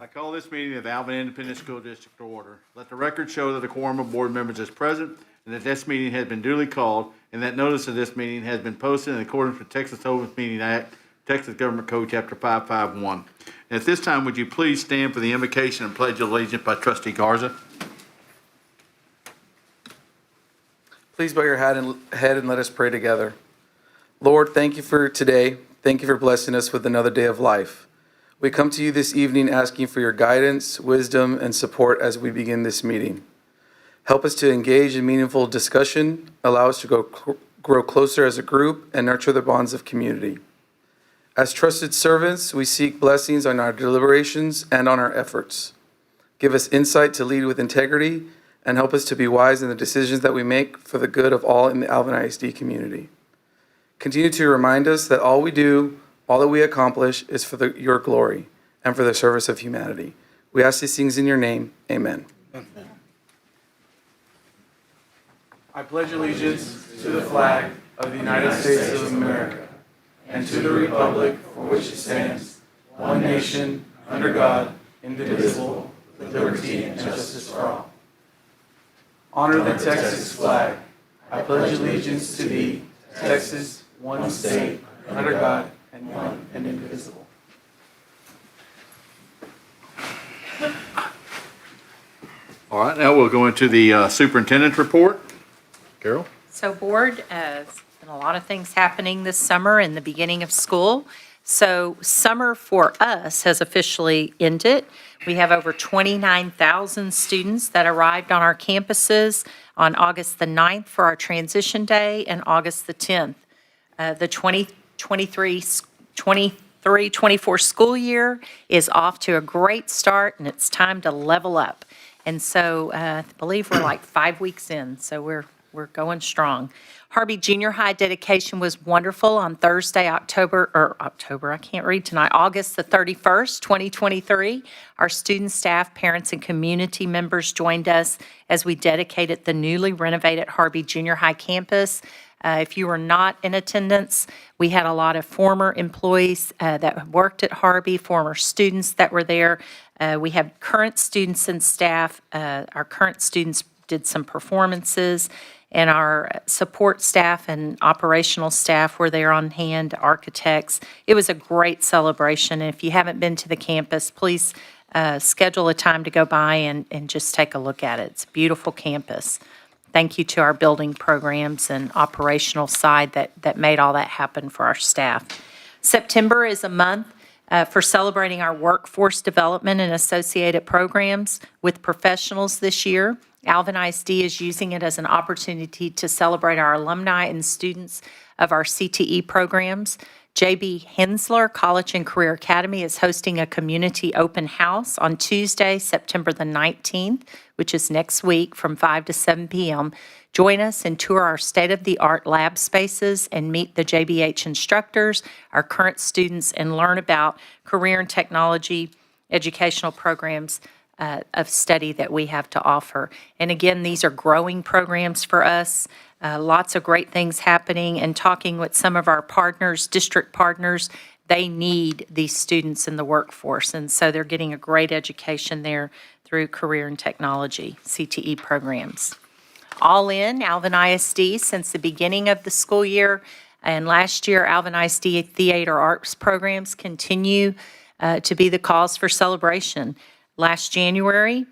I call this meeting of the Alvin Independent School District to order. Let the record show that a quorum of board members is present and that this meeting has been duly called and that notice of this meeting has been posted in accordance with Texas Open Meeting Act, Texas Government Code, Chapter 551. And at this time, would you please stand for the invocation and pledge of allegiance by Trustee Garza? Please bow your head and let us pray together. Lord, thank you for today. Thank you for blessing us with another day of life. We come to you this evening asking for your guidance, wisdom, and support as we begin this meeting. Help us to engage in meaningful discussion, allow us to grow closer as a group, and nurture the bonds of community. As trusted servants, we seek blessings on our deliberations and on our efforts. Give us insight to lead with integrity and help us to be wise in the decisions that we make for the good of all in the Alvin ISD community. Continue to remind us that all we do, all that we accomplish is for your glory and for the service of humanity. We ask these things in your name. Amen. I pledge allegiance to the flag of the United States of America and to the republic for which it stands, one nation, under God, indivisible, with liberty and justice for all. Honor the Texas flag. I pledge allegiance to thee, Texas, one state, under God, and one and indivisible. All right, now we'll go into the superintendent's report. Carol? So board, there's been a lot of things happening this summer and the beginning of school. So summer for us has officially ended. We have over 29,000 students that arrived on our campuses on August the 9th for our transition day and August the 10th. The 2023-24 school year is off to a great start, and it's time to level up. And so I believe we're like 5 weeks in, so we're going strong. Harvey Junior High dedication was wonderful on Thursday, August the 31st, 2023. Our students, staff, parents, and community members joined us as we dedicated the newly renovated Harvey Junior High campus. If you were not in attendance, we had a lot of former employees that worked at Harvey, former students that were there. We have current students and staff. Our current students did some performances, and our support staff and operational staff were there on hand, architects. It was a great celebration, and if you haven't been to the campus, please schedule a time to go by and just take a look at it. It's a beautiful campus. Thank you to our building programs and operational side that made all that happen for our staff. September is a month for celebrating our workforce development and associated programs with professionals this year. Alvin ISD is using it as an opportunity to celebrate our alumni and students of our CTE programs. J.B. Hensler College and Career Academy is hosting a community open house on Tuesday, September the 19th, which is next week from 5 to 7 p.m. Join us and tour our state-of-the-art lab spaces and meet the JBH instructors, our current students, and learn about career and technology educational programs of study that we have to offer. And again, these are growing programs for us. Lots of great things happening, and talking with some of our partners, district partners, they need these students in the workforce. And so they're getting a great education there through career and technology, CTE programs. All in, Alvin ISD, since the beginning of the school year and last year, Alvin ISD theater arts programs continue to be the cause for celebration. Last January,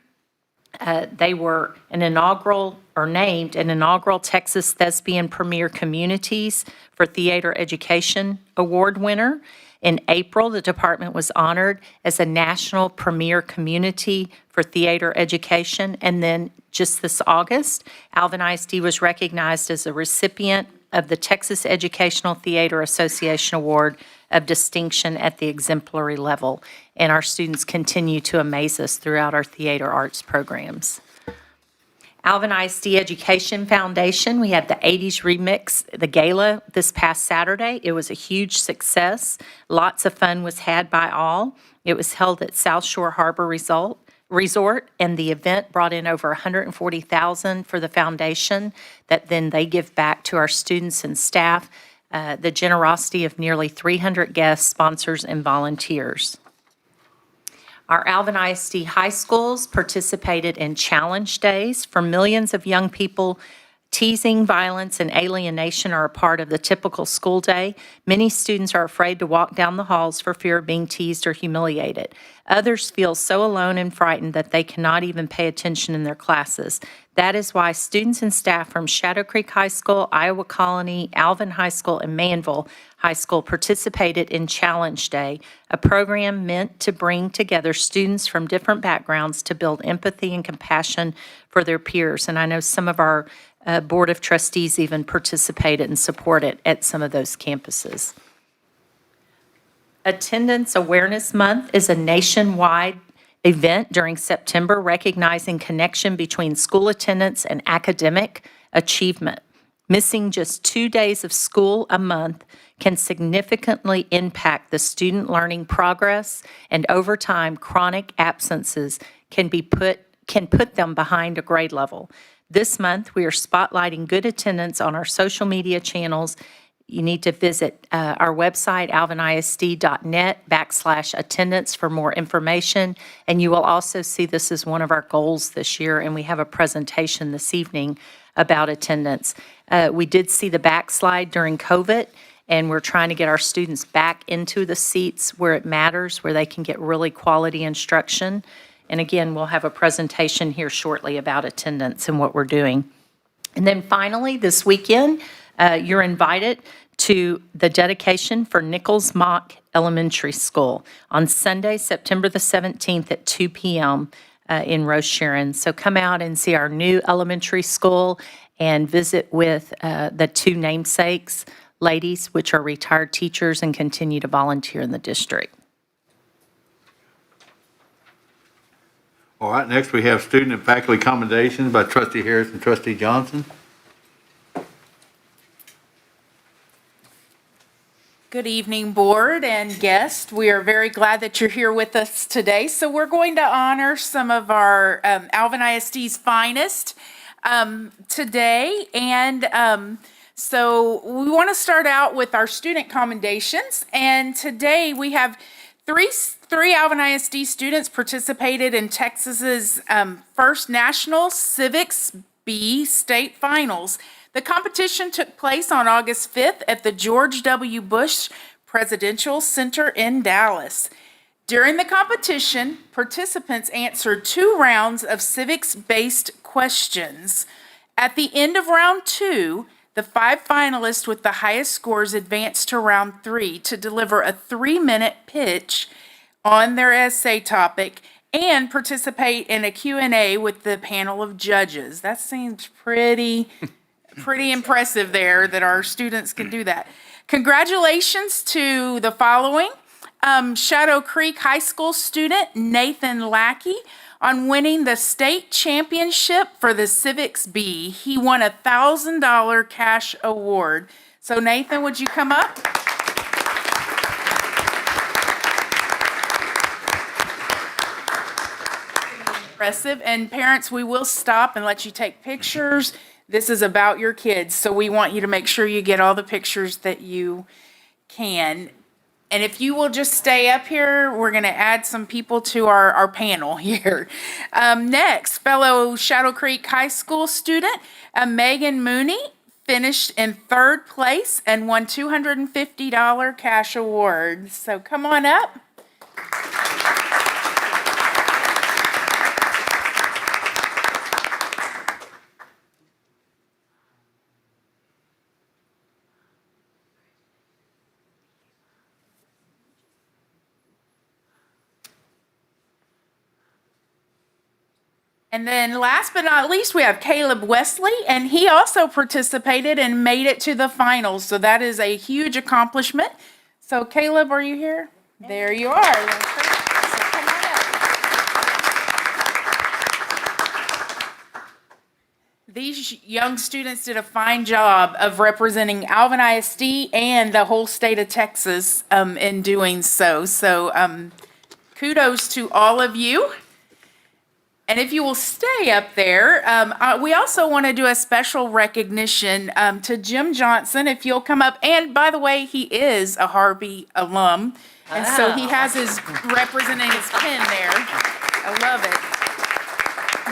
they were named an inaugural Texas Thespian Premier Communities for Theater Education Award winner. In April, the department was honored as a National Premier Community for Theater Education. And then just this August, Alvin ISD was recognized as a recipient of the Texas Educational Theater Association Award of Distinction at the exemplary level. And our students continue to amaze us throughout our theater arts programs. Alvin ISD Education Foundation, we had the 80s Remix, the gala this past Saturday. It was a huge success. Lots of fun was had by all. It was held at South Shore Harbor Resort, and the event brought in over $140,000 for the foundation that then they give back to our students and staff. The generosity of nearly 300 guests, sponsors, and volunteers. Our Alvin ISD high schools participated in challenge days. For millions of young people, teasing, violence, and alienation are a part of the typical school day. Many students are afraid to walk down the halls for fear of being teased or humiliated. Others feel so alone and frightened that they cannot even pay attention in their classes. That is why students and staff from Shadow Creek High School, Iowa Colony, Alvin High School, and Manville High School participated in Challenge Day, a program meant to bring together students from different backgrounds to build empathy and compassion for their peers. And I know some of our Board of Trustees even participated and supported at some of those campuses. Attendance Awareness Month is a nationwide event during September recognizing connection between school attendance and academic achievement. Missing just 2 days of school a month can significantly impact the student learning progress, and over time, chronic absences can put them behind a grade level. This month, we are spotlighting good attendance on our social media channels. You need to visit our website, alvinisd.net/attendance for more information. And you will also see this is one of our goals this year, and we have a presentation this evening about attendance. We did see the backslide during COVID, and we're trying to get our students back into the seats where it matters, where they can get really quality instruction. And again, we'll have a presentation here shortly about attendance and what we're doing. And then finally, this weekend, you're invited to the dedication for Nichols Mock Elementary School on Sunday, September the 17th at 2 p.m. In Rose Sharon. So come out and see our new elementary school and visit with the two namesakes ladies, which are retired teachers and continue to volunteer in the district. All right, next we have student and faculty commendations by Trustee Harris and Trustee Johnson. Good evening, board and guests. We are very glad that you're here with us today. So we're going to honor some of our Alvin ISD's finest today. And so we want to start out with our student commendations. And today we have three Alvin ISD students participated in Texas's first National Civics B State Finals. The competition took place on August 5th at the George W. Bush Presidential Center in Dallas. During the competition, participants answered 2 rounds of civics-based questions. At the end of round 2, the 5 finalists with the highest scores advanced to round 3 to deliver a 3-minute pitch on their essay topic and participate in a Q&A with the panel of judges. That seems pretty impressive there that our students can do that. Congratulations to the following. Shadow Creek High School student Nathan Lackey on winning the state championship for the Civics B. He won a $1,000 cash award. So Nathan, would you come up? Impressive. And parents, we will stop and let you take pictures. This is about your kids, so we want you to make sure you get all the pictures that you can. And if you will just stay up here, we're going to add some people to our panel here. Next, fellow Shadow Creek High School student Megan Mooney finished in 3rd place and won $250 cash award. So come on up. And then last but not least, we have Caleb Wesley, and he also participated and made it to the finals. So that is a huge accomplishment. So Caleb, are you here? There you are. So come on up. These young students did a fine job of representing Alvin ISD and the whole state of Texas in doing so. So kudos to all of you. And if you will stay up there, we also want to do a special recognition to Jim Johnson, if you'll come up. And by the way, he is a Harvey alum. And so he has his representing his pen there. I love it.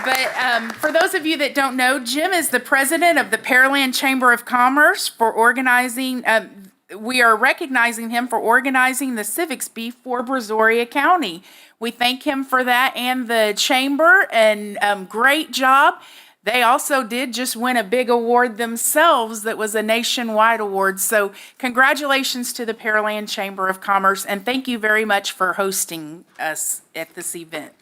But for those of you that don't know, Jim is the president of the Pearland Chamber of Commerce for organizing. We are recognizing him for organizing the Civics Bee for Brazoria County. We thank him for that and the chamber, and great job. They also did just win a big award themselves that was a nationwide award. So congratulations to the Pearland Chamber of Commerce, and thank you very much for hosting us at this event.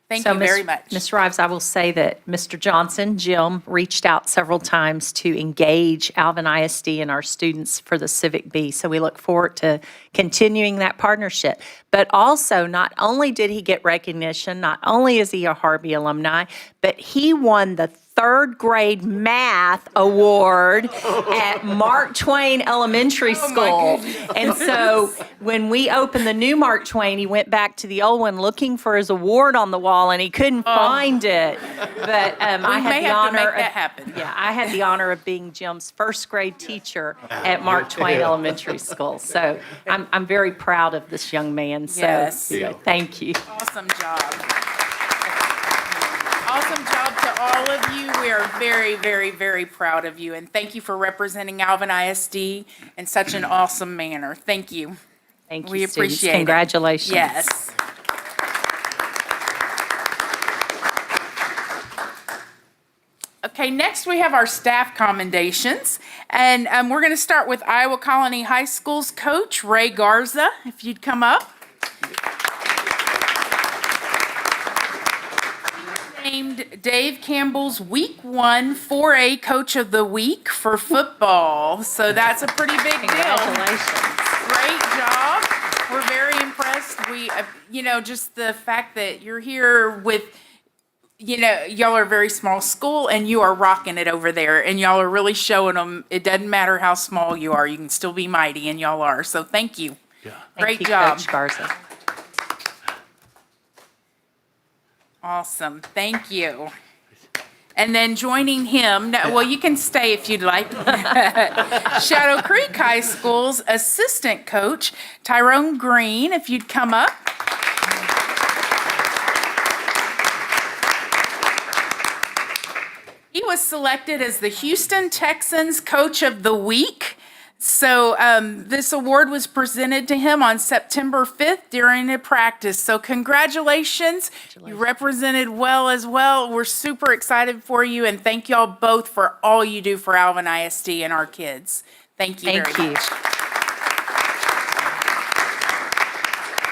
Thank you very much. Ms. Rives, I will say that Mr. Johnson, Jim, reached out several times to engage Alvin ISD and our students for the Civic Bee. So we look forward to continuing that partnership. But also, not only did he get recognition, not only is he a Harvey alumni, but he won the third grade math award at Mark Twain Elementary School. And so when we opened the new Mark Twain, he went back to the old one looking for his award on the wall, and he couldn't find it. But I had the honor make that happen. Yeah, I had the honor of being Jim's first grade teacher at Mark Twain Elementary School. So I'm very proud of this young man. So Yes. thank you. Awesome job. Awesome job to all of you. We are very, very, very proud of you. And thank you for representing Alvin ISD in such an awesome manner. Thank you. Thank you, We students. appreciate it. Congratulations. Yes. Okay, next we have our staff commendations. And we're going to start with Iowa Colony High School's coach, Ray Garza, if you'd come up. Named Dave Campbell's Week 1 4A Coach of the Week for football. So that's a pretty big deal. Congratulations. Great job. We're very impressed. We, just the fact that you're here with, y'all are a very small school and you are rocking it over there, and y'all are really showing them it doesn't matter how small you are, you can still be mighty, and y'all are. So thank you. Great Thank you, job. Coach Garza. Awesome. Thank you. And then joining him, well, you can stay if you'd like. Shadow Creek High School's assistant coach, Tyrone Green, if you'd come up. He was selected as the Houston Texans Coach of the Week. So this award was presented to him on September 5th during a practice. So congratulations. You represented well as well. We're super excited for you, and thank y'all both for all you do for Alvin ISD and our kids. Thank you very much.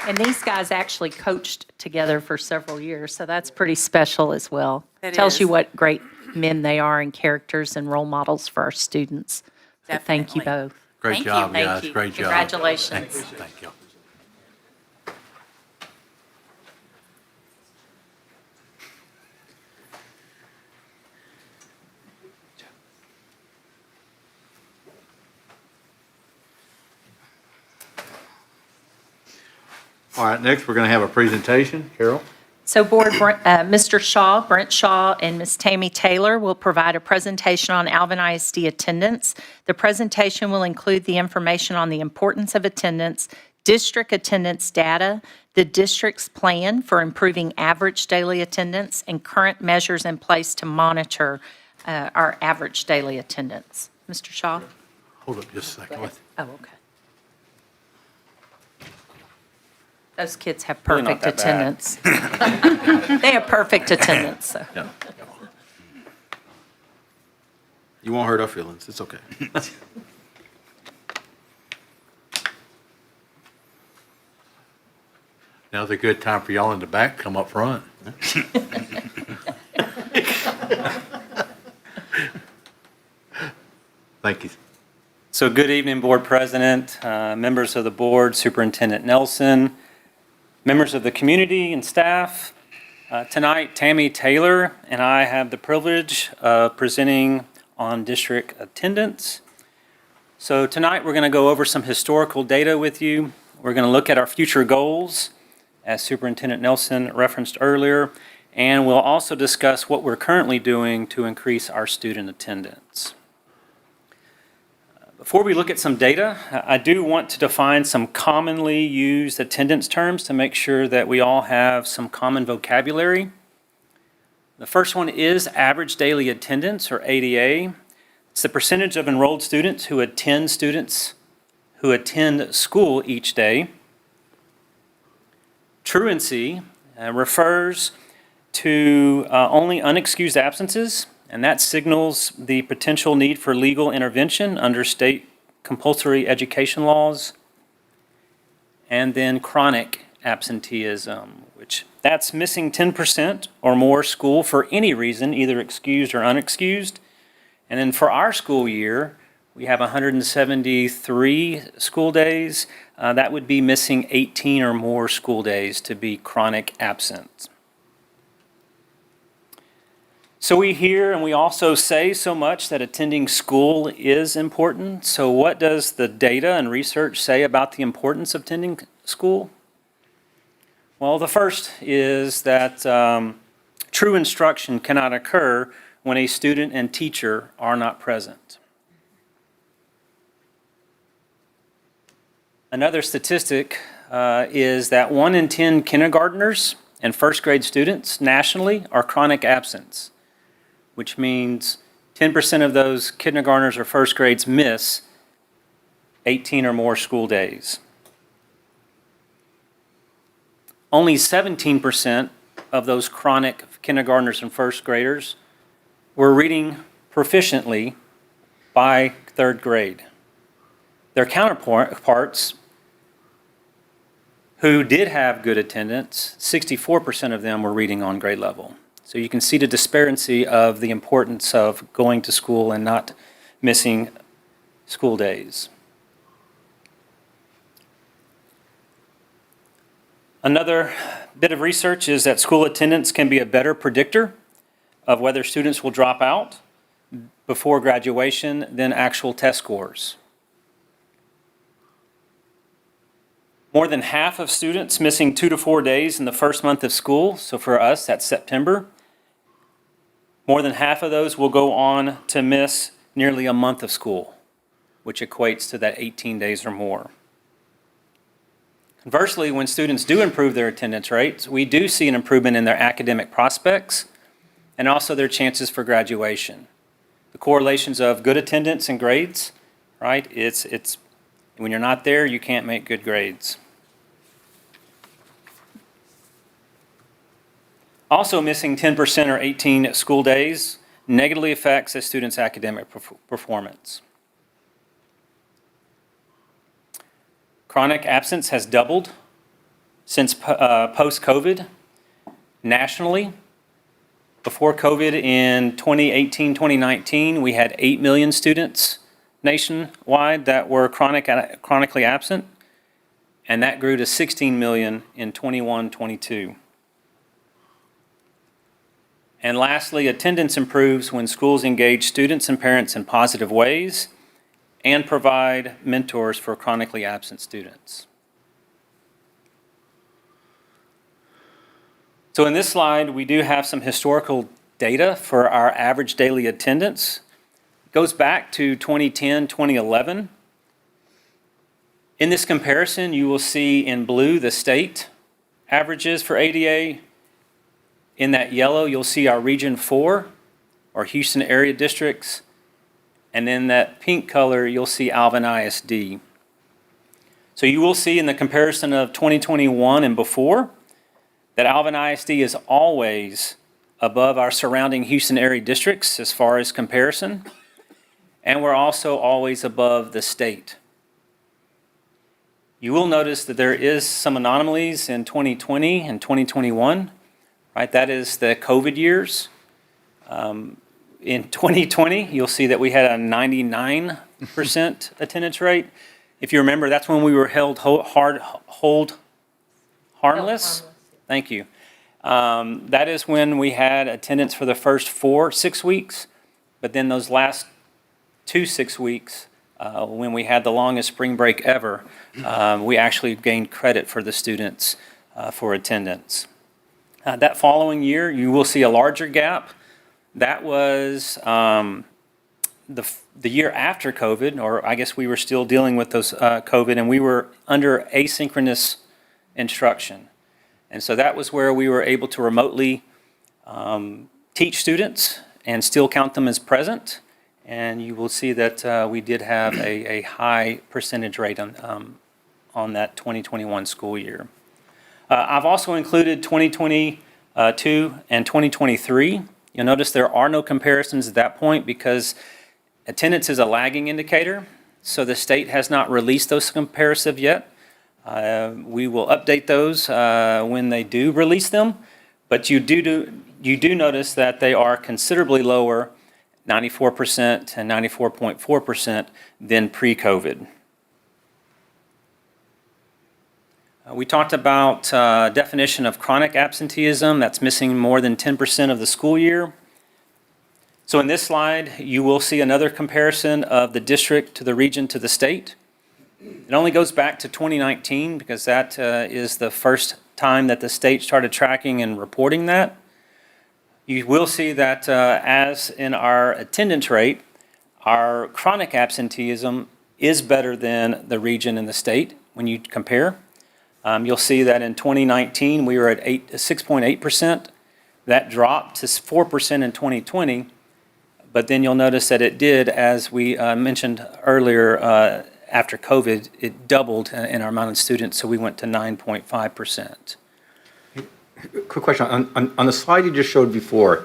And these guys actually coached together for several years, so that's pretty special as well. It Tells is. you what great men they are and characters and role models for our students. So thank you Definitely. both. Great Thank job, you. guys. Thank you. Great job. Congratulations. Thank you. All right, next we're going to have a presentation. Carol? So Board, Mr. Shaw, Brent Shaw, and Ms. Tammy Taylor will provide a presentation on Alvin ISD attendance. The presentation will include the information on the importance of attendance, district attendance data, the district's plan for improving average daily attendance, and current measures in place to monitor our average daily attendance. Mr. Shaw? Hold up just a second. Oh, okay. Those kids have Really not perfect that bad. attendance. They have perfect attendance, so. Yeah. You won't hurt our feelings. It's okay. Now's a good time for y'all in the back, come up front. Thank you. So good evening, Board President, members of the board, Superintendent Nelson, members of the community and staff. Tonight, Tammy Taylor and I have the privilege of presenting on district attendance. So tonight, we're going to go over some historical data with you. We're going to look at our future goals, as Superintendent Nelson referenced earlier, and we'll also discuss what we're currently doing to increase our student attendance. Before we look at some data, I do want to define some commonly used attendance terms to make sure that we all have some common vocabulary. The first one is average daily attendance, or ADA. It's the percentage of enrolled students who attend school each day. Truancy refers to only unexcused absences, and that signals the potential need for legal intervention under state compulsory education laws. And then chronic absenteeism, which that's missing 10% or more school for any reason, either excused or unexcused. And then for our school year, we have 173 school days. That would be missing 18 or more school days to be chronic absent. So we hear and we also say so much that attending school is important. So what does the data and research say about the importance of attending school? Well, the first is that true instruction cannot occur when a student and teacher are not present. Another statistic is that 1 in 10 kindergartners and first grade students nationally are chronic absents, which means 10% of those kindergartners or first grades miss 18 or more school days. Only 17% of those chronic kindergartners and first graders were reading proficiently by third grade. Their counterparts who did have good attendance, 64% of them were reading on grade level. So you can see the disparity of the importance of going to school and not missing school days. Another bit of research is that school attendance can be a better predictor of whether students will drop out before graduation than actual test scores. More than half of students missing 2 to 4 days in the first month of school, so for us that's September, more than half of those will go on to miss nearly a month of school, which equates to that 18 days or more. Conversely, when students do improve their attendance rates, we do see an improvement in their academic prospects and also their chances for graduation. The correlations of good attendance and grades, right? It's when you're not there, you can't make good grades. Also, missing 10% or 18 school days negatively affects a student's academic performance. Chronic absence has doubled since post-COVID nationally. Before COVID in 2018, 2019, we had 8 million students nationwide that were chronically absent, and that grew to 16 million in 21, 22. And lastly, attendance improves when schools engage students and parents in positive ways and provide mentors for chronically absent students. So in this slide, we do have some historical data for our average daily attendance. It goes back to 2010, 2011. In this comparison, you will see in blue the state averages for ADA. In that yellow, you'll see our Region 4, or Houston area districts. And in that pink color, you'll see Alvin ISD. So you will see in the comparison of 2021 and before that Alvin ISD is always above our surrounding Houston area districts as far as comparison. And we're also always above the state. You will notice that there is some anomalies in 2020 and 2021, right? That is the COVID years. In 2020, you'll see that we had a 99% attendance rate. If you remember, that's when we were held harmless. Thank you. That is when we had attendance for the first 6 weeks, but then those last 2 6 weeks, when we had the longest spring break ever, we actually gained credit for the students for attendance. That following year, you will see a larger gap. That was the year after COVID, or I guess we were still dealing with those COVID, and we were under asynchronous instruction. And so that was where we were able to remotely teach students and still count them as present. And you will see that we did have a high percentage rate on that 2021 school year. I've also included 2022 and 2023. You'll notice there are no comparisons at that point because attendance is a lagging indicator, so the state has not released those comparative yet. We will update those when they do release them, but you do notice that they are considerably lower, 94% and 94.4% than pre-COVID. We talked about definition of chronic absenteeism. That's missing more than 10% of the school year. So in this slide, you will see another comparison of the district to the region to the state. It only goes back to 2019 because that is the first time that the state started tracking and reporting that. You will see that as in our attendance rate, our chronic absenteeism is better than the region and the state when you compare. You'll see that in 2019, we were at 6.8%. That dropped to 4% in 2020. But then you'll notice that it did, as we mentioned earlier, after COVID, it doubled in our amount of students, so we went to 9.5%. Quick question, on the slide you just showed before,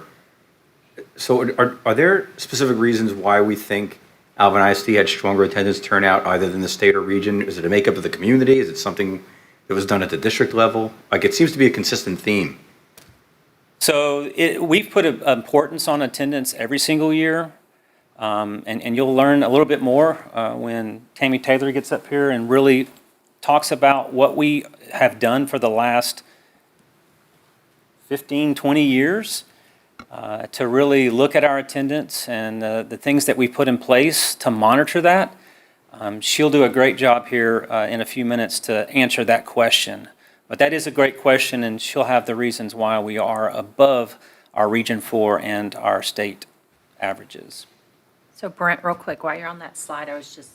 so are there specific reasons why we think Alvin ISD had stronger attendance turnout either than the state or region? Is it a makeup of the community? Is it something that was done at the district level? Like, it seems to be a consistent theme. So we've put an importance on attendance every single year, and you'll learn a little bit more when Tammy Taylor gets up here and really talks about what we have done for the last 15, 20 years to really look at our attendance and the things that we put in place to monitor that. She'll do a great job here in a few minutes to answer that question. But that is a great question, and she'll have the reasons why we are above our Region 4 and our state averages. So Brent, real quick, while you're on that slide, I was just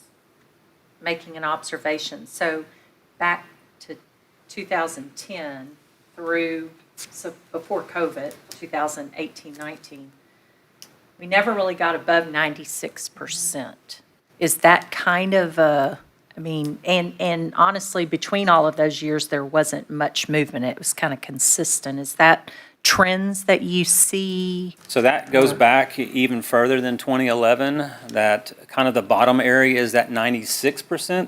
making an observation. So back to 2010 through, so before COVID, 2018, 19, we never really got above 96%. Is that kind of a, I mean, and honestly, between all of those years, there wasn't much movement. It was kind of consistent. Is that trends that you see? So that goes back even further than 2011. That kind of the bottom area is that 96%,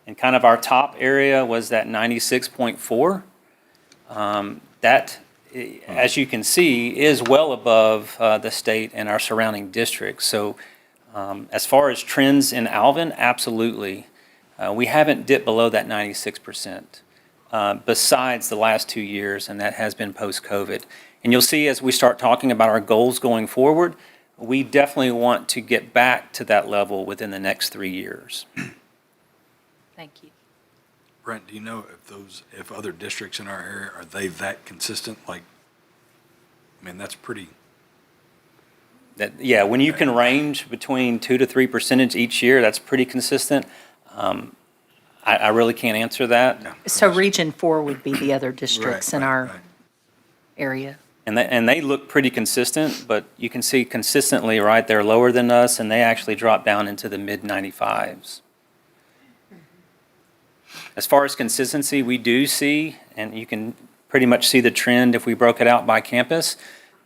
and kind of our top area was that 96.4. That, as you can see, is well above the state and our surrounding districts. So as far as trends in Alvin, absolutely. We haven't dipped below that 96% besides the last 2 years, and that has been post-COVID. And you'll see as we start talking about our goals going forward, we definitely want to get back to that level within the next 3 years. Thank you. Brent, do you know if other districts in our area, are they that consistent? Like, I mean, that's pretty. Yeah, when you can range between 2 to 3% each year, that's pretty consistent. I really can't answer that. No. So Region 4 would be the other districts in our Right. area. And they look pretty consistent, but you can see consistently, right, they're lower than us, and they actually drop down into the mid-95s. As far as consistency, we do see, and you can pretty much see the trend if we broke it out by campus,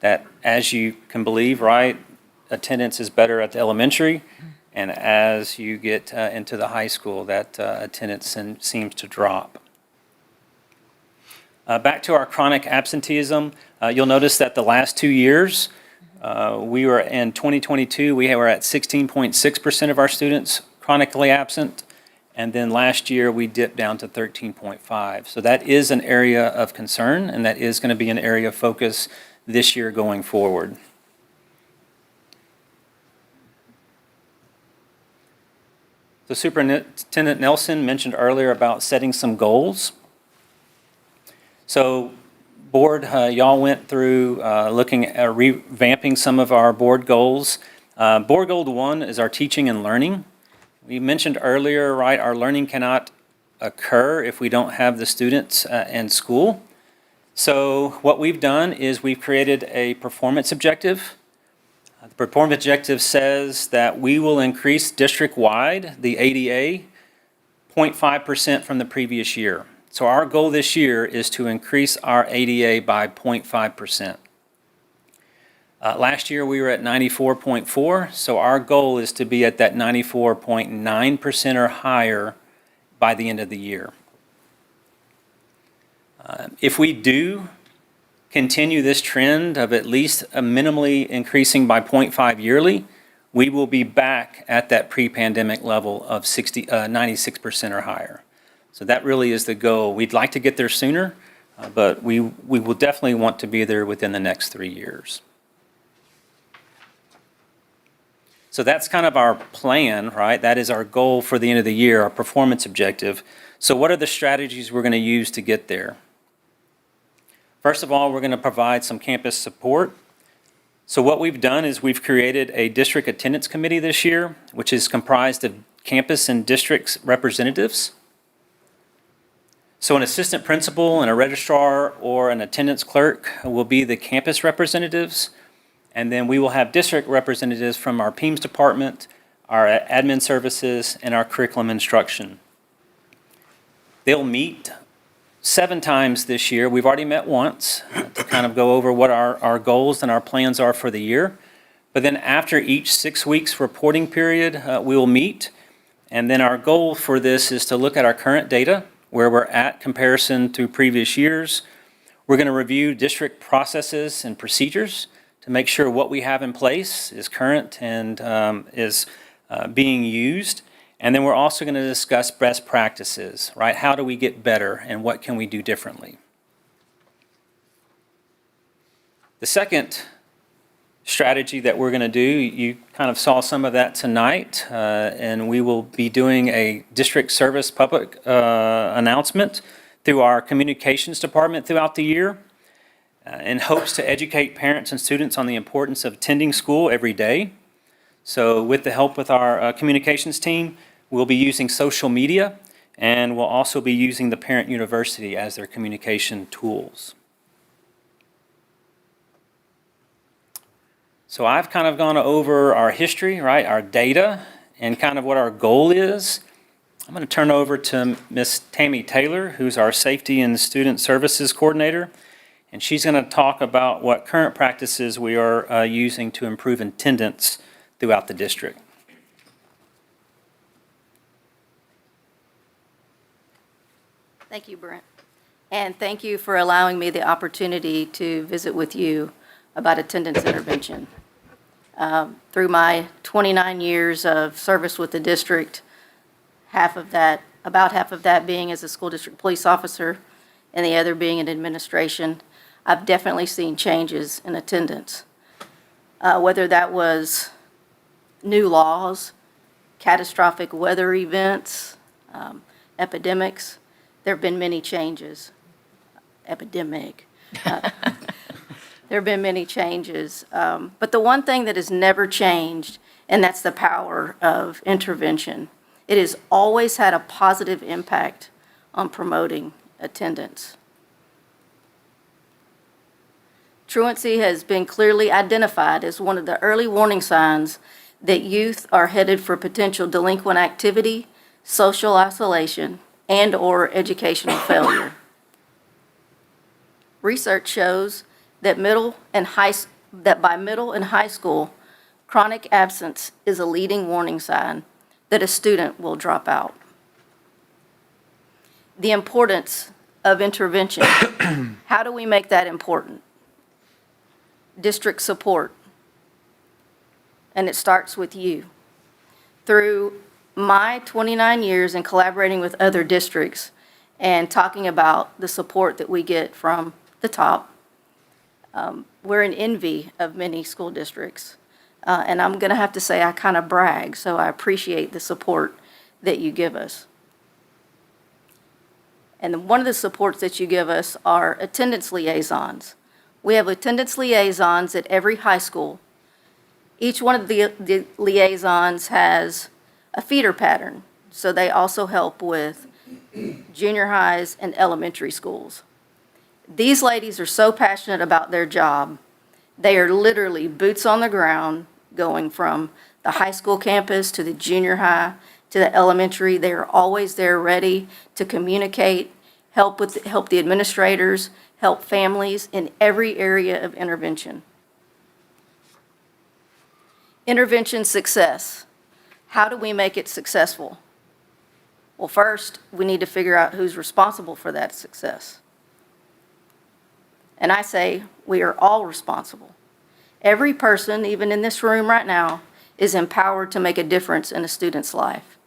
that as you can believe, right, attendance is better at the elementary, and as you get into the high school, that attendance seems to drop. Back to our chronic absenteeism, you'll notice that the last 2 years, we were in 2022, we were at 16.6% of our students chronically absent, and then last year we dipped down to 13.5. So that is an area of concern, and that is going to be an area of focus this year going forward. So Superintendent Nelson mentioned earlier about setting some goals. So Board, y'all went through looking at revamping some of our board goals. Board Goal 1 is our teaching and learning. We mentioned earlier, right, our learning cannot occur if we don't have the students in school. So what we've done is we've created a performance objective. The performance objective says that we will increase district-wide the ADA 0.5% from the previous year. So our goal this year is to increase our ADA by 0.5%. Last year we were at 94.4, so our goal is to be at that 94.9% or higher by the end of the year. If we do continue this trend of at least minimally increasing by 0.5 yearly, we will be back at that pre-pandemic level of 96% or higher. So that really is the goal. We'd like to get there sooner, but we will definitely want to be there within the next 3 years. So that's kind of our plan, right? That is our goal for the end of the year, our performance objective. So what are the strategies we're going to use to get there? First of all, we're going to provide some campus support. So what we've done is we've created a district attendance committee this year, which is comprised of campus and districts representatives. So an assistant principal and a registrar or an attendance clerk will be the campus representatives. And then we will have district representatives from our PEIMS department, our admin services, and our curriculum instruction. They'll meet 7 times this year. We've already met once to kind of go over what our goals and our plans are for the year. But then after each 6 weeks reporting period, we will meet. And then our goal for this is to look at our current data, where we're at comparison to previous years. We're going to review district processes and procedures to make sure what we have in place is current and is being used. And then we're also going to discuss best practices, right? How do we get better and what can we do differently? The second strategy that we're going to do, you kind of saw some of that tonight, and we will be doing a district service public announcement through our communications department throughout the year in hopes to educate parents and students on the importance of attending school every day. So with the help with our communications team, we'll be using social media, and we'll also be using the Parent University as their communication tools. So I've kind of gone over our history, right, our data, and kind of what our goal is. I'm going to turn over to Ms. Tammy Taylor, who's our Safety and Student Services Coordinator, and she's going to talk about what current practices we are using to improve attendance throughout the district. Thank you, Brent. And thank you for allowing me the opportunity to visit with you about attendance intervention. Through my 29 years of service with the district, about half of that being as a school district police officer and the other being in administration, I've definitely seen changes in attendance. Whether that was new laws, catastrophic weather events, epidemics, there have been many changes. There have been many changes. But the one thing that has never changed, and that's the power of intervention. It has always had a positive impact on promoting attendance. Truancy has been clearly identified as one of the early warning signs that youth are headed for potential delinquent activity, social isolation, and/or educational failure. Research shows that by middle and high school, chronic absence is a leading warning sign that a student will drop out. The importance of intervention. How do we make that important? District support. And it starts with you. Through my 29 years in collaborating with other districts and talking about the support that we get from the top, we're an envy of many school districts. And I'm going to have to say I kind of brag, so I appreciate the support that you give us. And one of the supports that you give us are attendance liaisons. We have attendance liaisons at every high school. Each one of the liaisons has a feeder pattern, so they also help with junior highs and elementary schools. These ladies are so passionate about their job. They are literally boots on the ground, going from the high school campus to the junior high to the elementary. They are always there ready to communicate, help the administrators, help families in every area of intervention. Intervention success. How do we make it successful? Well, first, we need to figure out who's responsible for that success. And I say we are all responsible. Every person, even in this room right now, is empowered to make a difference in a student's life.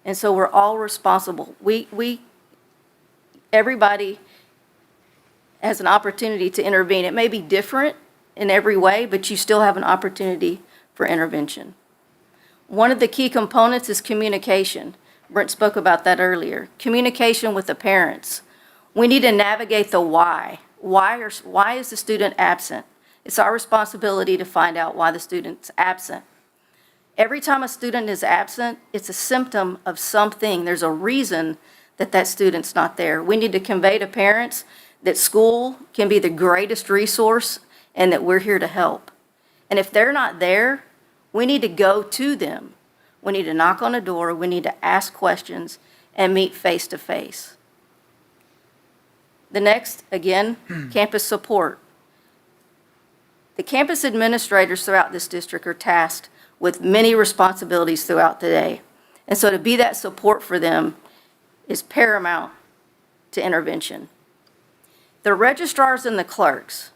And so we're all responsible. Everybody has an opportunity to intervene. It may be different in every way, but you still have an opportunity for intervention. One of the key components is communication. Brent spoke about that earlier. Communication with the parents. We need to navigate the why. Why is the student absent? It's our responsibility to find out why the student's absent. Every time a student is absent, it's a symptom of something. There's a reason that that student's not there. We need to convey to parents that school can be the greatest resource and that we're here to help. And if they're not there, we need to go to them. We need to knock on a door, we need to ask questions, and meet face to face. The next, again, campus support. The campus administrators throughout this district are tasked with many responsibilities throughout the day. And so to be that support for them is paramount to intervention. The registrars and the clerks,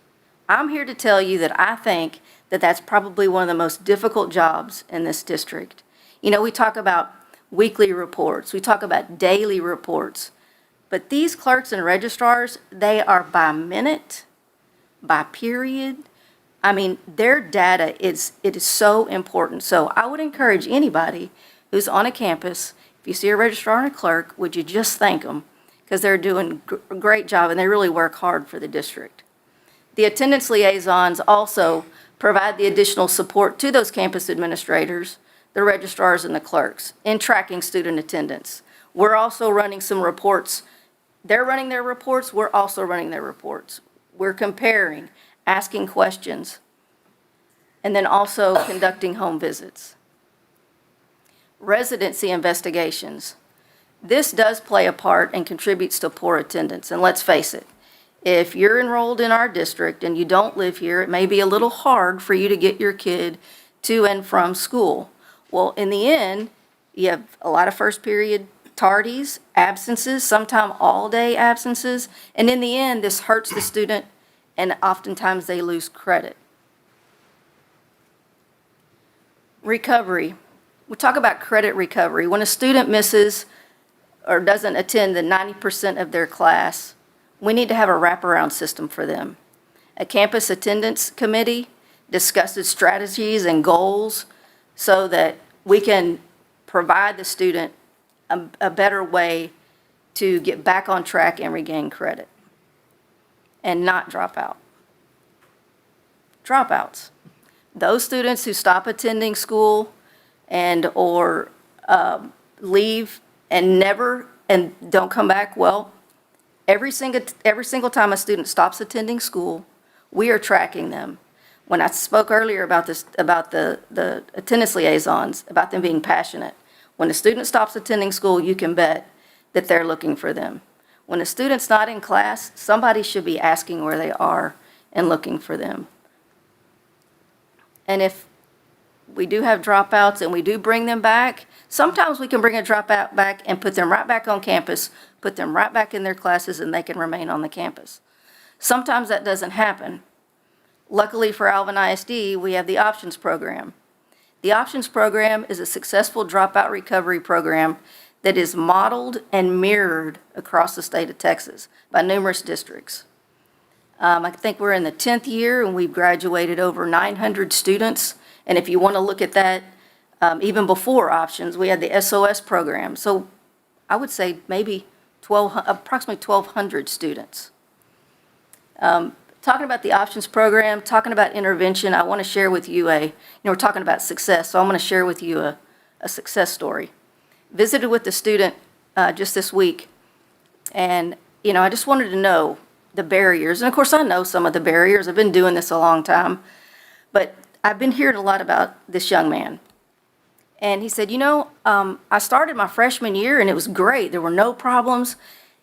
I'm here to tell you that I think that that's probably one of the most difficult jobs in this district. You know, we talk about weekly reports, we talk about daily reports, but these clerks and registrars, they are by minute, by period. I mean, their data, it is so important. So I would encourage anybody who's on a campus, if you see a registrar and a clerk, would you just thank them? Because they're doing a great job and they really work hard for the district. The attendance liaisons also provide the additional support to those campus administrators, the registrars and the clerks in tracking student attendance. We're also running some reports. They're running their reports, we're also running their reports. We're comparing, asking questions, and then also conducting home visits. Residency investigations. This does play a part and contributes to poor attendance, and let's face it, if you're enrolled in our district and you don't live here, it may be a little hard for you to get your kid to and from school. Well, in the end, you have a lot of first period tardies, absences, sometimes all-day absences, and in the end, this hurts the student, and oftentimes they lose credit. Recovery. We talk about credit recovery. When a student misses or doesn't attend the 90% of their class, we need to have a wraparound system for them. A campus attendance committee discusses strategies and goals so that we can provide the student a better way to get back on track and regain credit and not drop out. Dropouts. Those students who stop attending school or leave and don't come back, well, every single time a student stops attending school, we are tracking them. When I spoke earlier about the attendance liaisons, about them being passionate, when a student stops attending school, you can bet that they're looking for them. When a student's not in class, somebody should be asking where they are and looking for them. And if we do have dropouts and we do bring them back, sometimes we can bring a dropout back and put them right back on campus, put them right back in their classes, and they can remain on the campus. Sometimes that doesn't happen. Luckily for Alvin ISD, we have the options program. The options program is a successful dropout recovery program that is modeled and mirrored across the state of Texas by numerous districts. I think we're in the 10th year and we've graduated over 900 students. And if you want to look at that, even before options, we had the SOS program. So I would say maybe approximately 1,200 students. Talking about the options program, talking about intervention, I want to share with you we're talking about success, so I'm going to share with you a success story. Visited with the student just this week, and, I just wanted to know the barriers. And of course, I know some of the barriers. I've been doing this a long time, but I've been hearing a lot about this young man. And he said, I started my freshman year and it was great. There were no problems.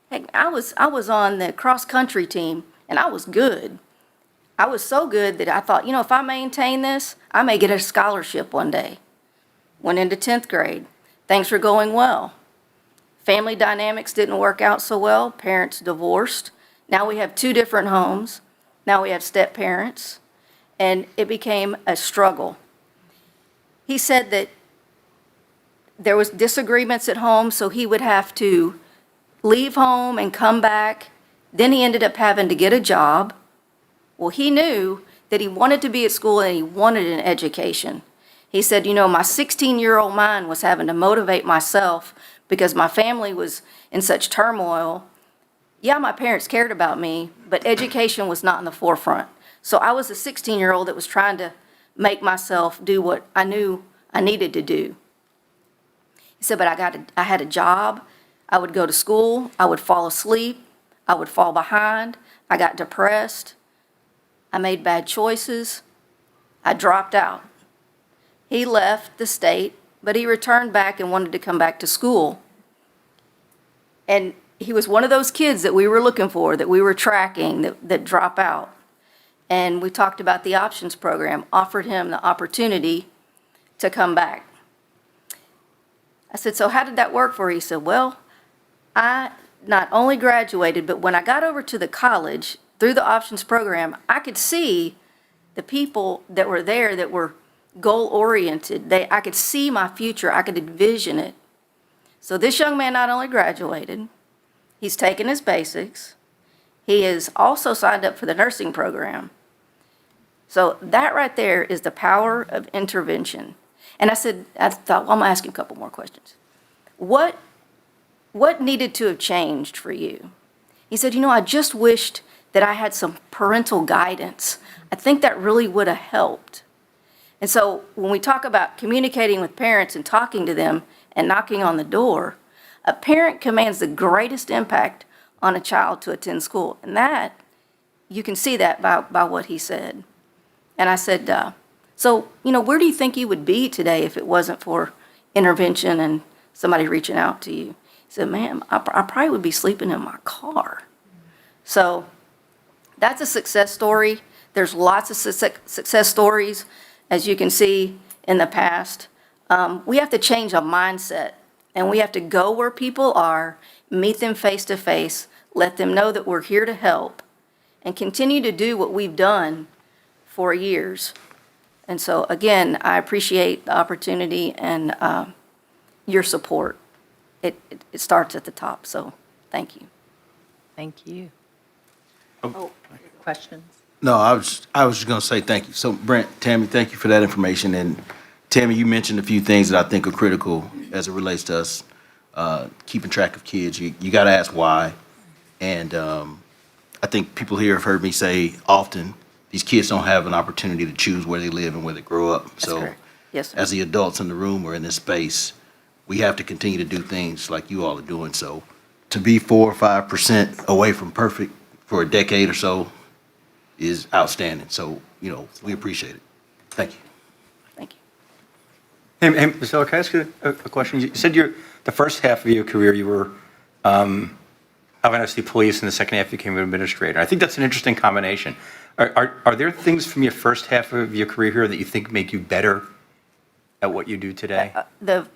Heck, I was on the cross-country team and I was good. I was so good that I thought, if I maintain this, I may get a scholarship one day. Went into 10th grade. Things were going well. Family dynamics didn't work out so well. Parents divorced. Now we have 2 different homes. Now we have step-parents. And it became a struggle. He said that there was disagreements at home, so he would have to leave home and come back. Then he ended up having to get a job. Well, he knew that he wanted to be at school and he wanted an education. He said, my 16-year-old mind was having to motivate myself because my family was in such turmoil. Yeah, my parents cared about me, but education was not in the forefront. So I was a 16-year-old that was trying to make myself do what I knew I needed to do. He said, but I had a job. I would go to school. I would fall asleep. I would fall behind. I got depressed. I made bad choices. I dropped out. He left the state, but he returned back and wanted to come back to school. And he was one of those kids that we were looking for, that we were tracking, that drop out. And we talked about the options program, offered him the opportunity to come back. I said, so how did that work for you? He said, well, I not only graduated, but when I got over to the college through the options program, I could see the people that were there that were goal-oriented. I could see my future. I could envision it. So this young man not only graduated, he's taken his basics. He is also signed up for the nursing program. So that right there is the power of intervention. And I thought, well, I'm going to ask you a couple more questions. What needed to have changed for you? He said, I just wished that I had some parental guidance. I think that really would have helped. And so when we talk about communicating with parents and talking to them and knocking on the door, a parent commands the greatest impact on a child to attend school. And that, you can see that by what he said. And I said, so, where do you think you would be today if it wasn't for intervention and somebody reaching out to you? He said, ma'am, I probably would be sleeping in my car. So that's a success story. There's lots of success stories, as you can see in the past. We have to change our mindset, and we have to go where people are, meet them face to face, let them know that we're here to help, and continue to do what we've done for years. And so, again, I appreciate the opportunity and your support. It starts at the top, so thank you. Thank you. Questions? No, I was just going to say thank you. So Brent, Tammy, thank you for that information. And Tammy, you mentioned a few things that I think are critical as it relates to us keeping track of kids. You got to ask why. And I think people here have heard me say often, these kids don't have an opportunity to choose where they live and where they grow up. That's So correct. Yes, sir. as the adults in the room or in this space, we have to continue to do things like you all are doing. So to be 4 or 5% away from perfect for a decade or so is outstanding. So, we appreciate it. Thank you. Thank you. Hey, Ms. Eller, can I ask you a question? You said the first half of your career, you were Alvin ISD police, and the second half you became an administrator. I think that's an interesting combination. Are there things from your first half of your career here that you think make you better at what you do today? Can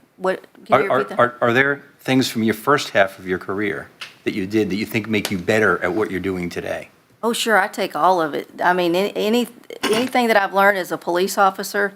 you repeat that? Are there things from your first half of your career that you did that you think make you better at what you're doing today? Oh, sure, I take all of it. I mean, anything that I've learned as a police officer,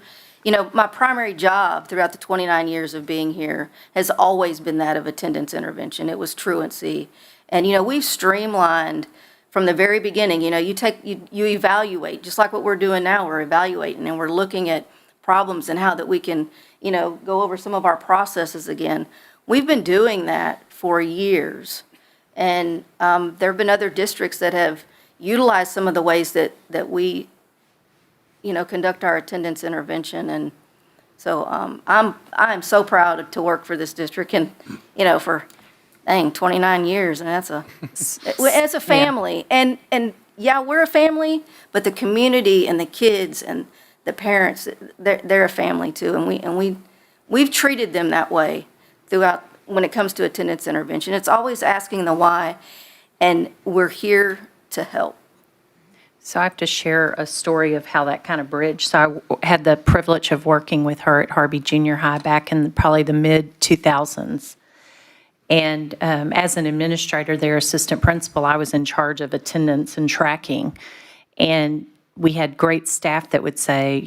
my primary job throughout the 29 years of being here has always been that of attendance intervention. It was truancy. And, we've streamlined from the very beginning. You evaluate, just like what we're doing now, we're evaluating and we're looking at problems and how that we can, go over some of our processes again. We've been doing that for years. And there have been other districts that have utilized some of the ways that we, conduct our attendance intervention. And so I'm so proud to work for this district and, for, 29 years. And that's it's a family. And yeah, we're a family, but the community and the kids and the parents, they're a family too. And we've treated them that way throughout when it comes to attendance intervention. It's always asking the why, and we're here to help. So I have to share a story of how that kind of bridged. So I had the privilege of working with her at Harvey Junior High back in probably the mid-2000s. And as an administrator there, assistant principal, I was in charge of attendance and tracking. And we had great staff that would say,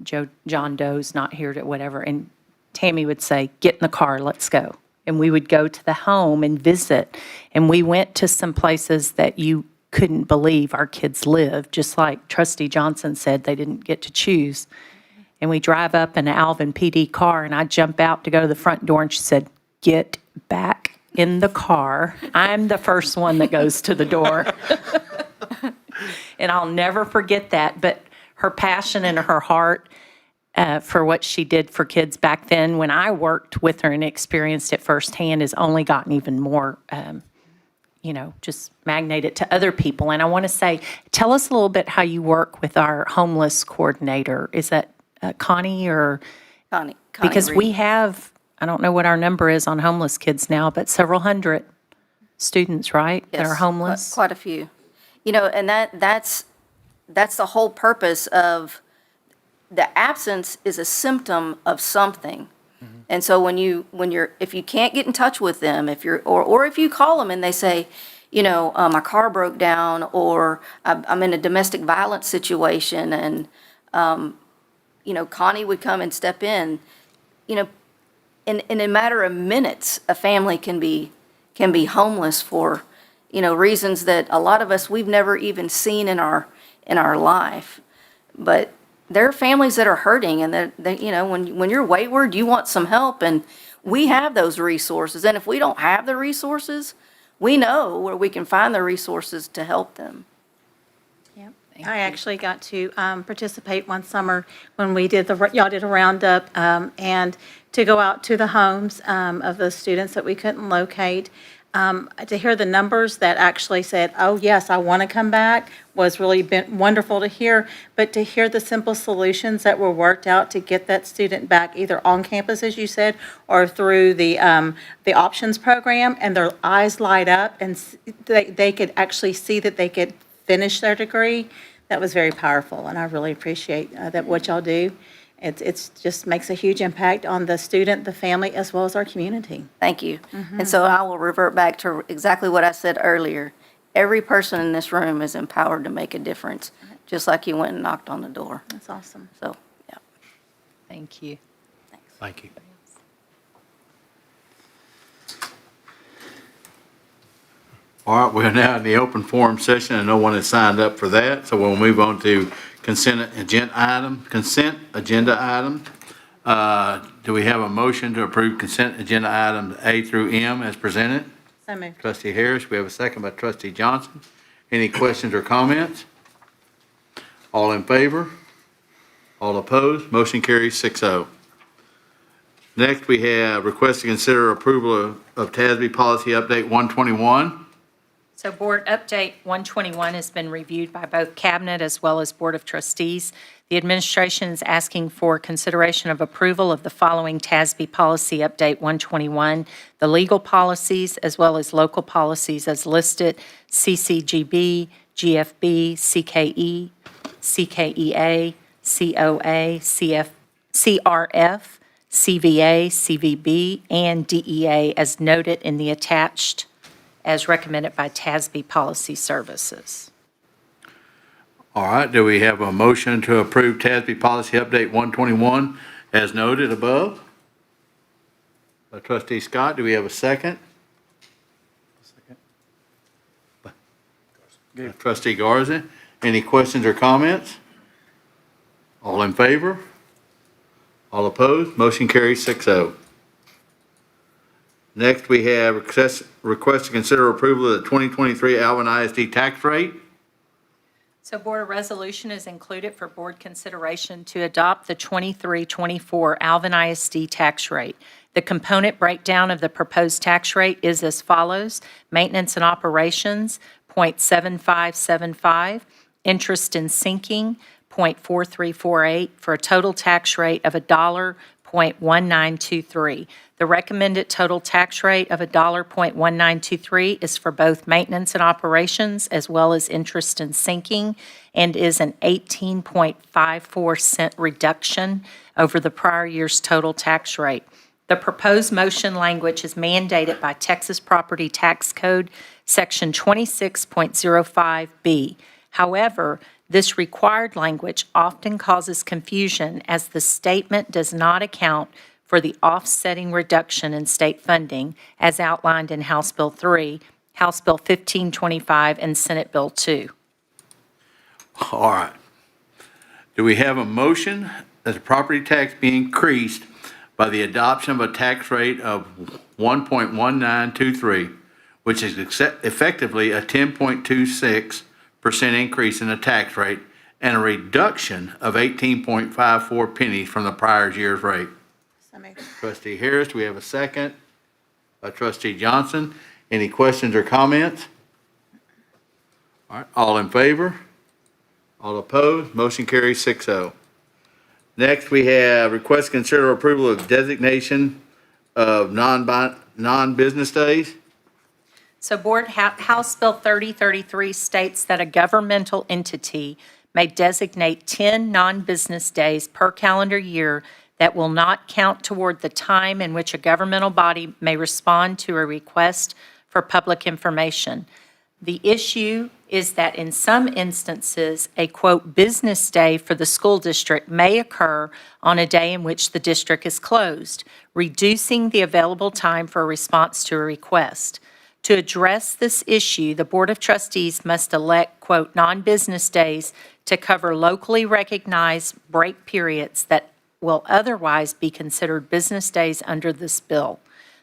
John Doe's not here to whatever. And Tammy would say, get in the car, let's go. And we would go to the home and visit. And we went to some places that you couldn't believe our kids lived, just like Trustee Johnson said, they didn't get to choose. And we drive up in an Alvin PD car, and I jump out to go to the front door, and she said, get back in the car. I'm the first one that goes to the door. And I'll never forget that. But her passion and her heart for what she did for kids back then, when I worked with her and experienced it firsthand, has only gotten even more, just magnated to other people. And I want to say, tell us a little bit how you work with our homeless coordinator. Is that Connie or? Connie Because Reed. we have, I don't know what our number is on homeless kids now, but several hundred students, right? That are Yes, homeless? Quite a few. And that's the whole purpose of, the absence is a symptom of something. And so if you can't get in touch with them, or if you call them and they say, my car broke down, or I'm in a domestic violence situation, and, Connie would come and step in, in a matter of minutes, a family can be homeless for, reasons that a lot of us, we've never even seen in our life. But there are families that are hurting, and that when you're wayward, you want some help, and we have those resources. And if we don't have the resources, we know where we can find the resources to help them. Yep. I actually got to participate one summer when we did y'all did a roundup, and to go out to the homes of the students that we couldn't locate. To hear the numbers that actually said, oh, yes, I want to come back, was really been wonderful to hear. But to hear the simple solutions that were worked out to get that student back, either on campus, as you said, or through the options program, and their eyes light up, and they could actually see that they could finish their degree, that was very powerful. And I really appreciate that what y'all do. It's just makes a huge impact on the student, the family, as well as our community. Thank you. And so I will revert back to exactly what I said earlier. Every person in this room is empowered to make a difference, just like you went and knocked on the door. That's awesome. So, yeah. Thank you. Thank you. All right, we're now in the open forum session, and no one has signed up for that, so we'll move on to consent agenda item. Do we have a motion to approve consent agenda items A through M as presented? So moved. Trustee Harris, we have a second by Trustee Johnson. Any questions or comments? All in favor? All opposed? Motion carries 6-0. Next, we have request to consider approval of TASB Policy Update 121. So Board Update 121 has been reviewed by both Cabinet as well as Board of Trustees. The administration is asking for consideration of approval of the following TASB Policy Update 121, the legal policies as well as local policies as listed, CCGB, GFB, CKE, CKEA, COA, CRF, CVA, CVB, and DEA as noted in the attached as recommended by TASB Policy Services. All right, do we have a motion to approve TASB Policy Update 121 as noted above? By Trustee Scott, do we have a second? By Trustee Garza, any questions or comments? All in favor? All opposed? Motion carries 6-0. Next, we have request to consider approval of the 2023 Alvin ISD tax rate. So Board, a resolution is included for board consideration to adopt the 23-24 Alvin ISD tax rate. The component breakdown of the proposed tax rate is as follows: maintenance and operations, 0.7575, interest and sinking, 0.4348, for a total tax rate of $1.1923. The recommended total tax rate of $1.1923 is for both maintenance and operations as well as interest and sinking, and is an 18.54 cent reduction over the prior year's total tax rate. The proposed motion language is mandated by Texas Property Tax Code, Section 26.05B. However, this required language often causes confusion as the statement does not account for the offsetting reduction in state funding as outlined in House Bill 3, House Bill 1525, and Senate Bill 2. All right. Do we have a motion that the property tax be increased by the adoption of a tax rate of 1.1923, which is effectively a 10.26% increase in the tax rate and a reduction of 18.54 pennies from the prior year's rate? So moved. Trustee Harris, do we have a second? By Trustee Johnson. Any questions or comments? All right, all in favor? All opposed? Motion carries 6-0. Next, we have request to consider approval of designation of non-business days. So Board, House Bill 3033 states that a governmental entity may designate 10 non-business days per calendar year that will not count toward the time in which a governmental body may respond to a request for public information. The issue is that in some instances, a quote, business day for the school district may occur on a day in which the district is closed, reducing the available time for a response to a request. To address this issue, the Board of Trustees must elect, quote, non-business days to cover locally recognized break periods that will otherwise be considered business days under this bill.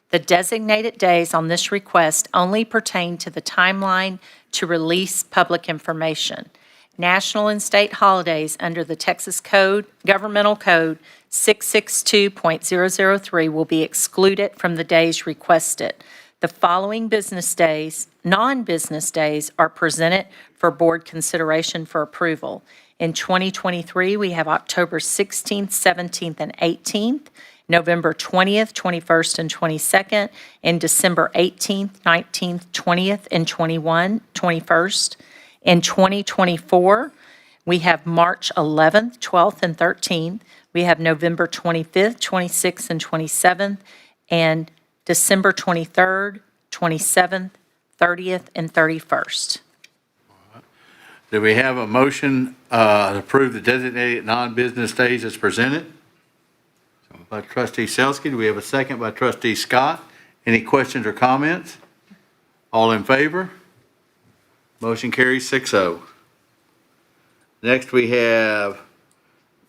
The designated days on this request only pertain to the timeline to release public information. National and state holidays under the Texas Code, Governmental Code 662.003 will be excluded from the days requested. The following business days, non-business days, are presented for board consideration for approval. In 2023, we have October 16th, 17th, and 18th, November 20th, 21st, and 22nd, and December 18th, 19th, 20th, and 21st. In 2024, we have March 11th, 12th, and 13th. We have November 25th, 26th, and 27th, and December 23rd, 27th, 30th, and 31st. Do we have a motion to approve the designated non-business days as presented? By Trustee Selsky. Do we have a second by Trustee Scott? Any questions or comments? All in favor? Motion carries 6-0. Next, we have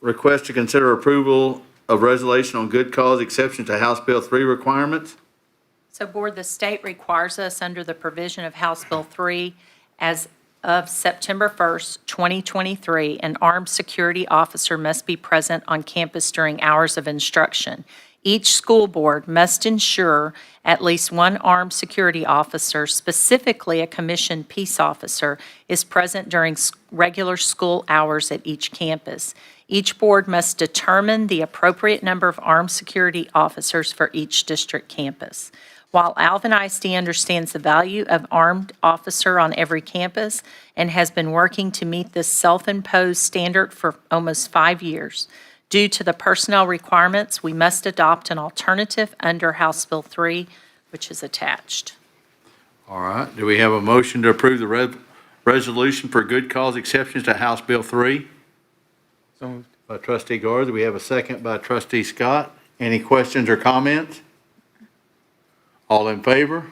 request to consider approval of resolution on good cause exception to House Bill 3 requirements. So Board, the state requires us under the provision of House Bill 3 as of September 1st, 2023, an armed security officer must be present on campus during hours of instruction. Each school board must ensure at least one armed security officer, specifically a commissioned peace officer, is present during regular school hours at each campus. Each board must determine the appropriate number of armed security officers for each district campus. While Alvin ISD understands the value of armed officer on every campus and has been working to meet this self-imposed standard for almost 5 years, due to the personnel requirements, we must adopt an alternative under House Bill 3, which is attached. All right. Do we have a motion to approve the resolution for good cause exceptions to House Bill 3? So moved. By Trustee Garza. Do we have a second by Trustee Scott? Any questions or comments? All in favor?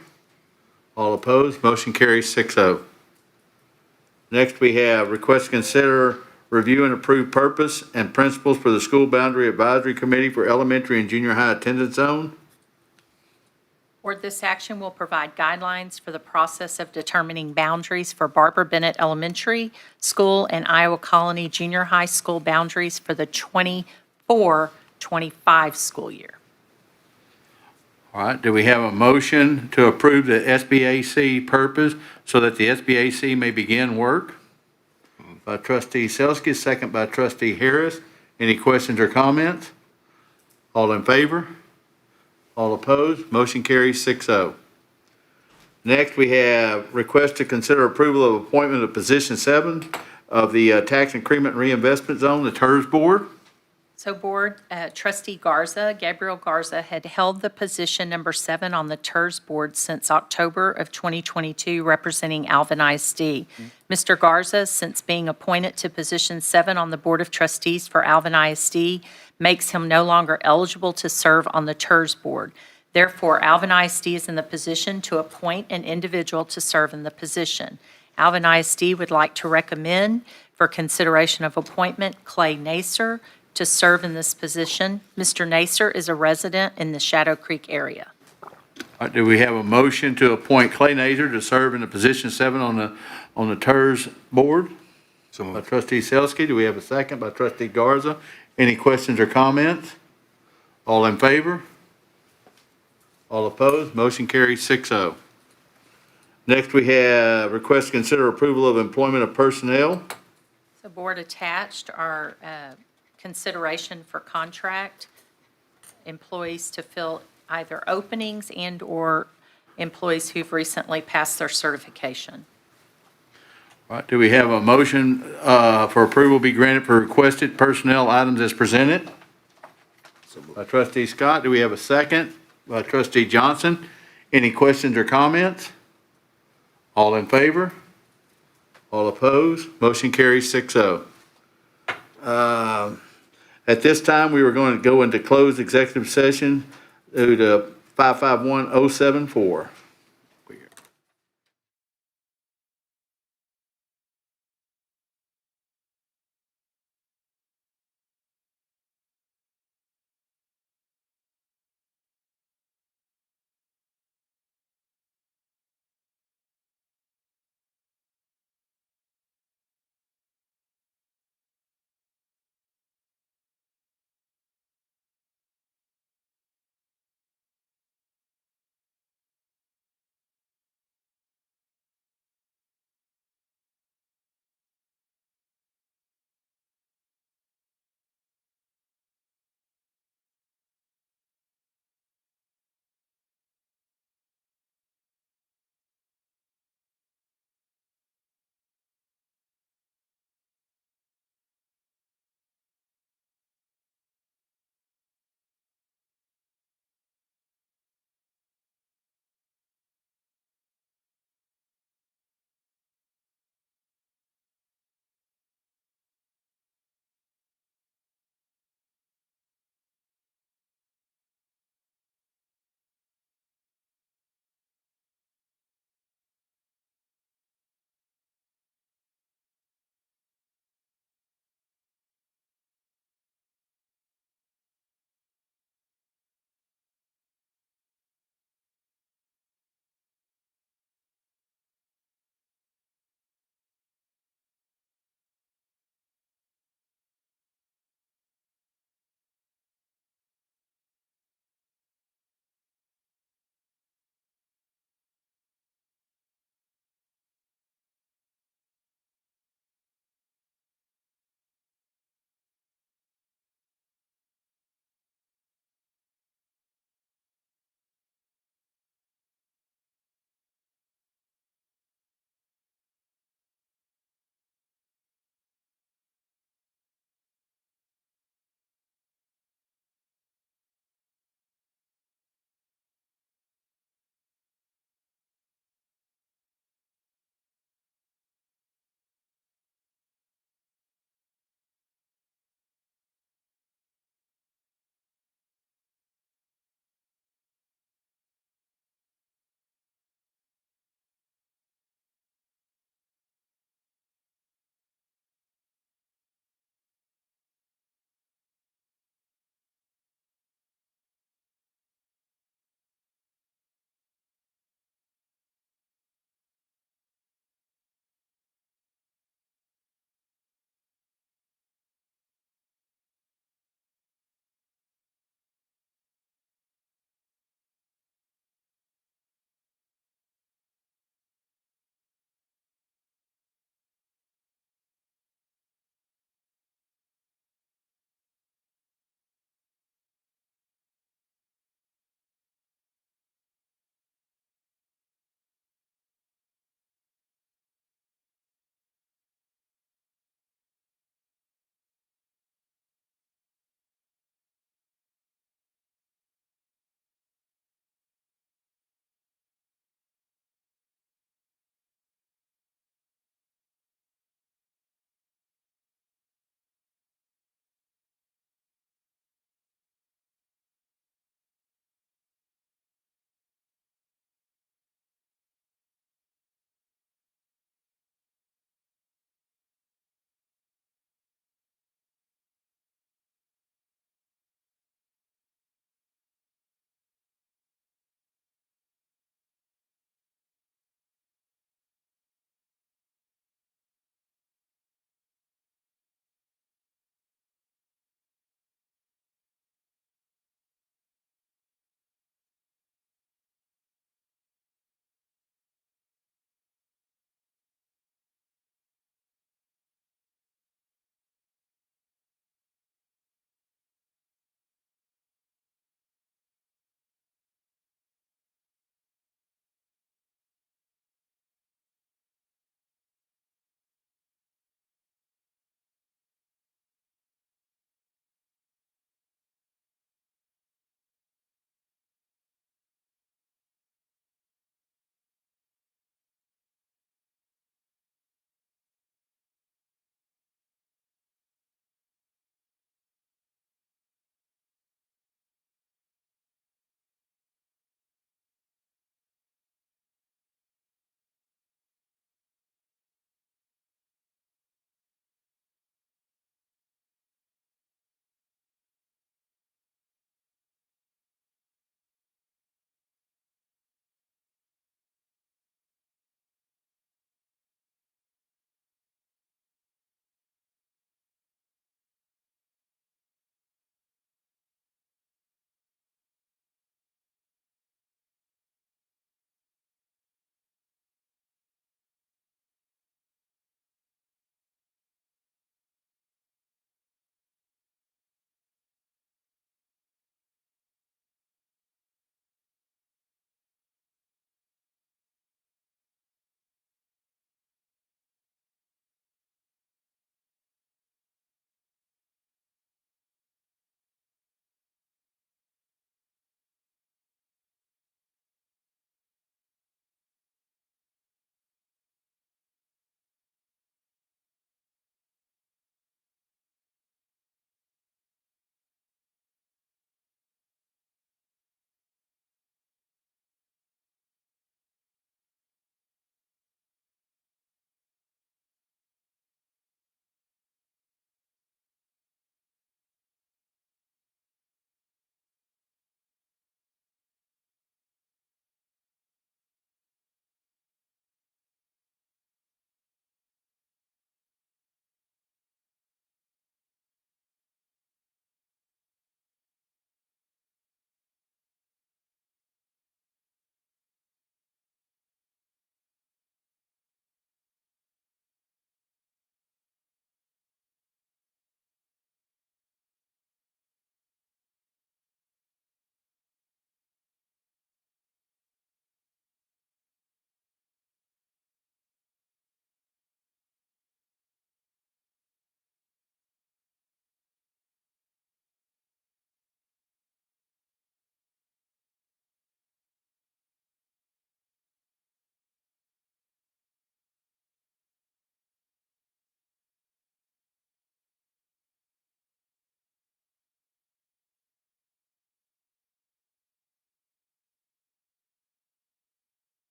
All opposed? Motion carries 6-0. Next, we have request to consider review and approve purpose and principles for the School Boundary Advisory Committee for Elementary and Junior High Attendance Zone. Board, this action will provide guidelines for the process of determining boundaries for Barbara Bennett Elementary School and Iowa Colony Junior High School boundaries for the 24-25 school year. All right, do we have a motion to approve the SBAC purpose so that the SBAC may begin work? By trustee Selsky, second by trustee Harris. Any questions or comments? All in favor? All opposed? Motion carries 6-0. Next, we have request to consider approval of appointment of position 7 of the Tax Increment Reinvestment Zone, the TERS Board. So Board, trustee Garza, Gabriel Garza, had held the position number 7 on the TERS Board since October of 2022, representing Alvin ISD. Mr. Garza, since being appointed to position 7 on the Board of Trustees for Alvin ISD, makes him no longer eligible to serve on the TERS Board. Therefore, Alvin ISD is in the position to appoint an individual to serve in the position. Alvin ISD would like to recommend for consideration of appointment Clay Nacer to serve in this position. Mr. Nacer is a resident in the Shadow Creek area. All right, do we have a motion to appoint Clay Nazer to serve in the position 7 on the TERS Board? By trustee Selsky, do we have a second by trustee Garza? Any questions or comments? All in favor? All opposed? Motion carries 6-0. Next, we have request to consider approval of employment of personnel. So Board, attached are consideration for contract employees to fill either openings and/or employees who've recently passed their certification. All right, do we have a motion for approval be granted for requested personnel items as presented? By trustee Scott, do we have a second? By trustee Johnson. Any questions or comments? All in favor? All opposed? Motion carries 6-0. At this time, we were going to go into closed executive session due to 551074.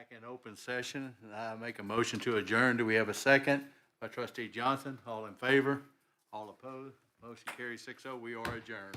Back in open session, and I make a motion to adjourn. Do we have a second? By trustee Johnson, all in favor? All opposed? Motion carries 6-0. We are adjourned.